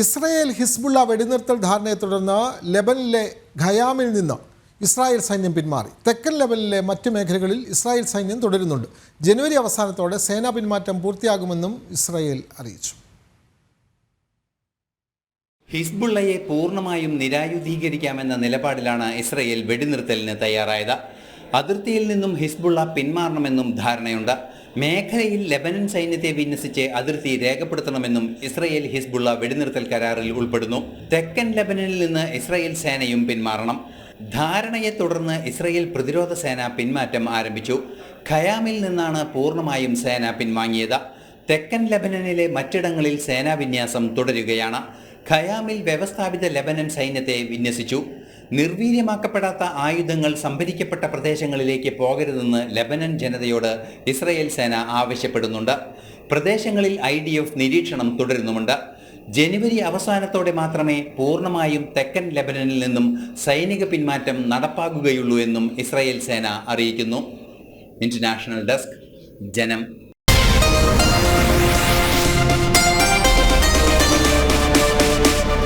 Israel Hezbollah വെടിനിർത്തൽ ധാരണയെ തുടർന്ന് ലെബനിലെ ഖയാമിൽ നിന്ന് ഇസ്രായേൽ സൈന്യം പിന്മാറി. തെക്കൻ ലെബനിലെ മറ്റ് മേഖലകളിൽ ഇസ്രായേൽ സൈന്യം തുടരുന്നുണ്ട്. ജനുവരി അവസാനത്തോടെ സേനാ പിന്മാറ്റം പൂർത്തിയാകുമെന്നും ഇസ്രായേൽ അറിയിച്ചു. ഹിസ്ബുള്ളയെ പൂർണ്ണമായും നിരായുധീകരിക്കാമെന്ന നിലപാടിലാണ് ഇസ്രായേൽ വെടിനിർത്തലിന് തയ്യാറായത്. അതിർത്തിയിൽ നിന്നും ഹിസ്ബുള്ള പിന്മാറണമെന്നും ധാരണയുണ്ട്. മേഖലയിൽ ലെബനൻ സൈന്യത്തെ വിന്യസിച്ച് അതിർത്തി രേഖപ്പെടുത്തണമെന്നും ഇസ്രായേൽ ഹിസ്ബുള്ള വെടിനിർത്തൽ കരാറിൽ ഉൾപ്പെടുന്നു. തെക്കൻ ലെബനനിൽ നിന്ന് ഇസ്രായേൽ സേനയും പിന്മാറണം. ധാരണയെ തുടർന്ന് ഇസ്രായേൽ പ്രതിരോധ സേന പിന്മാറ്റം ആരംഭിച്ചു. ഖയാമിൽ നിന്നാണ് പൂർണ്ണമായും സേന പിൻവാങ്ങിയത്. തെക്കൻ ലെബനനിലെ മറ്റിടങ്ങളിൽ സേനാവിന്യാസം തുടരുകയാണ്. ഖയാമിൽ വ്യവസ്ഥാപിത ലെബനൻ സൈന്യത്തെ വിന്യസിച്ചു. നിർവീര്യമാക്കപ്പെടാത്ത ആയുധങ്ങൾ സംഭരിക്കപ്പെട്ട പ്രദേശങ്ങളിലേക്ക് പോകരുതെന്ന് ലെബനൻ ജനതയോട് ഇസ്രായേൽ സേന ആവശ്യപ്പെടുന്നുണ്ട്. പ്രദേശങ്ങളിൽ IDF നിരീക്ഷണം തുടരുന്നുമുണ്ട്. ജനുവരി അവസാനത്തോടെ മാത്രമേ പൂർണ്ണമായും തെക്കൻ ലെബനനിൽ നിന്നും സൈനിക പിന്മാറ്റം നടപ്പാകുകയുള്ളൂ എന്നും ഇസ്രായേൽ സേന അറിയിക്കുന്നു. ഇന്റർനാഷണൽ ഡെസ്ക്, ജനം.